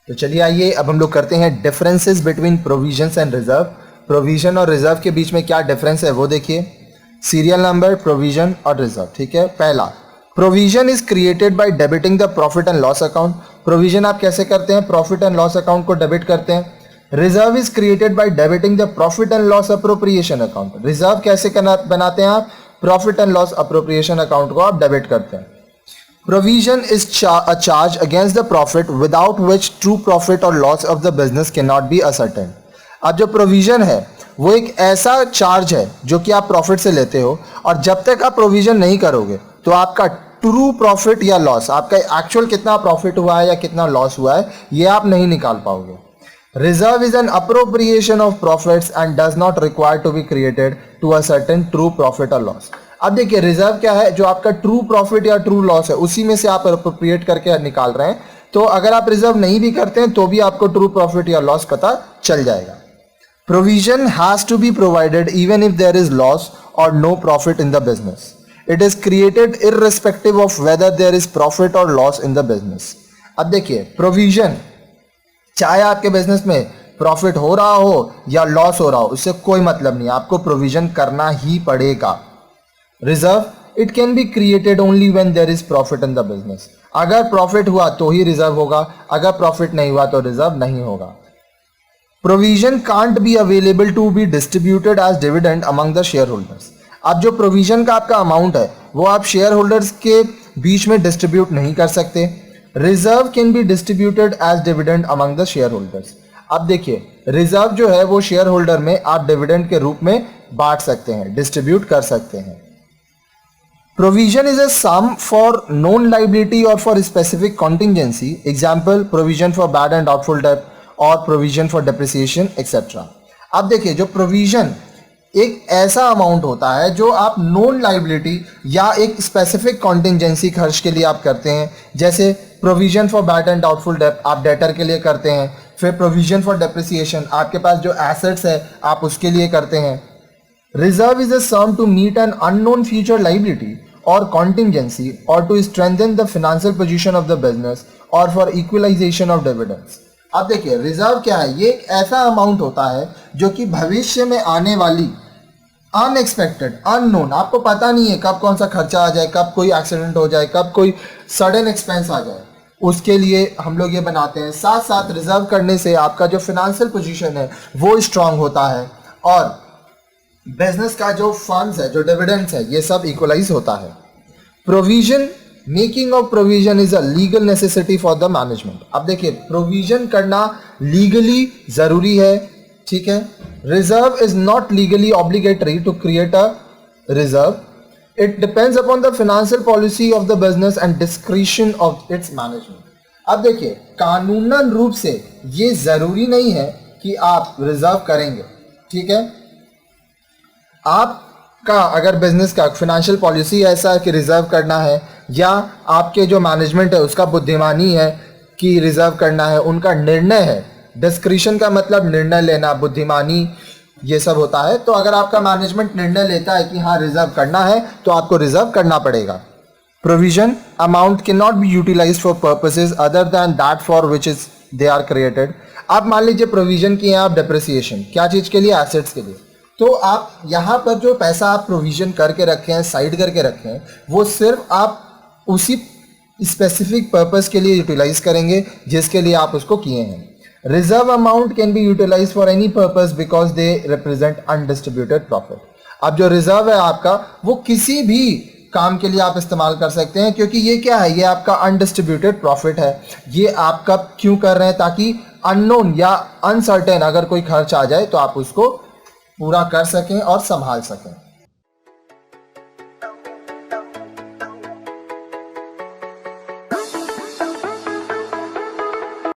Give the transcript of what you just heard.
तो चलिए आइए अब हम लोग करते हैं differences between provisions and reserve. Provision और रिजर्व के बीच में क्या डिफरेंस है वो देखिए। सीरियल नंबर, प्रोविजन और रिजर्व। ठीक है, पहला, provision is created by debiting the profit and loss account. Provision आप कैसे करते हैं? प्रॉफिट एंड लॉस अकाउंट को डेबिट करते हैं। Reserve is created by debiting the profit and loss appropriation account. Reserve कैसे बनाते हैं आप? Profit and loss appropriation account को आप डेबिट करते हैं। Provision is a charge against the profit without which true profit or loss of the business cannot be ascertained. अब जो प्रोविजन है वो एक ऐसा चार्ज है जो कि आप प्रॉफिट से लेते हो, और जब तक आप प्रोविजन नहीं करोगे तो आपका ट्रू प्रॉफिट या लॉस, आपका एक्चुअल कितना प्रॉफिट हुआ है या कितना लॉस हुआ है, ये आप नहीं निकाल पाओगे। Reserve is an appropriation of profits and does not require to be created to ascertain true profit और लॉस। अब देखिए, रिजर्व क्या है? जो आपका ट्रू प्रॉफिट या ट्रू लॉस है उसी में से आप अप्रोप्रिएट करके निकाल रहे हैं। तो अगर आप रिजर्व नहीं भी करते हैं तो भी आपको ट्रू प्रॉफिट या लॉस पता चल जाएगा। Provision has to be provided even if there is loss or no profit in the business. It is created irrespective of whether there is profit और लॉस इन द बिजनेस। अब देखिए, provision चाहे आपके business में profit हो रहा हो या लॉस हो रहा हो, उससे कोई मतलब नहीं, आपको प्रोविजन करना ही पड़ेगा। Reserve, it can be created only when there is profit in the business. अगर प्रॉफिट हुआ तो ही रिजर्व होगा, अगर प्रॉफिट नहीं हुआ तो रिजर्व नहीं होगा। Provision can't be available to be distributed as dividend among the share holders. अब जो प्रोविजन का आपका अमाउंट है वो आप शेयर होल्डर्स के बीच में डिस्ट्रीब्यूट नहीं कर सकते। Reserve can be distributed as dividend among the share holders. अब देखिए, रिजर्व जो है वो शेयर होल्डर में आप डिविडेंड के रूप में बांट सकते हैं, डिस्ट्रीब्यूट कर सकते हैं। Provision is a sum for known liability or for specific contingency. Example, provision for bad and doubtful debt or provision for depreciation, etc. अब देखिए, जो प्रोविजन एक ऐसा अमाउंट होता है जो आप नोन लाइबिलिटी या एक स्पेसिफिक कॉन्टिजेंसी खर्च के लिए आप करते हैं। जैसे provision for bad and doubtful debt आप डेटर के लिए करते हैं। फिर प्रोविजन फॉर डेप्रिसिएशन, आपके पास जो एसेट्स है आप उसके लिए करते हैं। Reserve is a sum to meet an unknown future liability or contingency or to strengthen the financial position of the business or for equalization of dividends. अब देखिए, रिजर्व क्या है? ये एक ऐसा अमाउंट होता है जो कि भविष्य में आने वाली अनएक्सपेक्टेड, अननोन, आपको पता नहीं है कब कौन सा खर्चा आ जाए, कब कोई एक्सीडेंट हो जाए, कब कोई सडन एक्सपेंस आ जाए, उसके लिए हम लोग ये बनाते हैं। साथ साथ रिजर्व करने से आपका जो फाइनेंशियल पोजीशन है वो स्ट्रांग होता है और बिजनेस का जो फंड्स है, जो डिविडेंड्स है, ये सब इक्वलाइज होता है। Provision, making of provision is a legal necessity for the management. अब देखिए, प्रोविजन करना लीगली जरूरी है, ठीक है। Reserve is not legally obligatory to create a reserve. It depends upon the financial policy of the business and discretion of its management. अब देखिए, कानूनन रूप से ये जरूरी नहीं है कि आप रिजर्व करेंगे, ठीक है। आपका अगर बिजनेस का फाइनेंशियल पॉलिसी ऐसा है कि रिजर्व करना है, या आपके जो मैनेजमेंट है उसका बुद्धिमानी है कि रिजर्व करना है, उनका निर्णय है। डिस्क्रिशन का मतलब निर्णय लेना, बुद्धिमानी, ये सब होता है। तो अगर आपका मैनेजमेंट निर्णय लेता है कि हाँ रिजर्व करना है तो आपको रिजर्व करना पड़ेगा। Provision amount can not be utilised for purposes other than that for which is they are created. आप मान लीजिए प्रोविजन किए हैं आप डिप्रिसिएशन, क्या चीज़ के लिए? एसेट्स के लिए। तो आप यहाँ पर जो पैसा आप प्रोविजन करके रखे हैं, साइड करके रखे हैं, वो सिर्फ आप उसी स्पेसिफिक पर्पस के लिए यूटिलाइज करेंगे जिसके लिए आप उसको किए हैं। Reserve amount can be utilise for any purpose because they represent undistributed profit. अब जो रिजर्व है आपका वो किसी भी काम के लिए आप इस्तेमाल कर सकते हैं, क्योंकि ये क्या है? ये आपका अनडिस्ट्रीब्यूटेड प्रॉफिट है। ये आप कब क्यों कर रहे हैं? ताकि अननोन या अनसर्टेन अगर कोई खर्च आ जाए तो आप उसको पूरा कर सकें और संभाल सकें।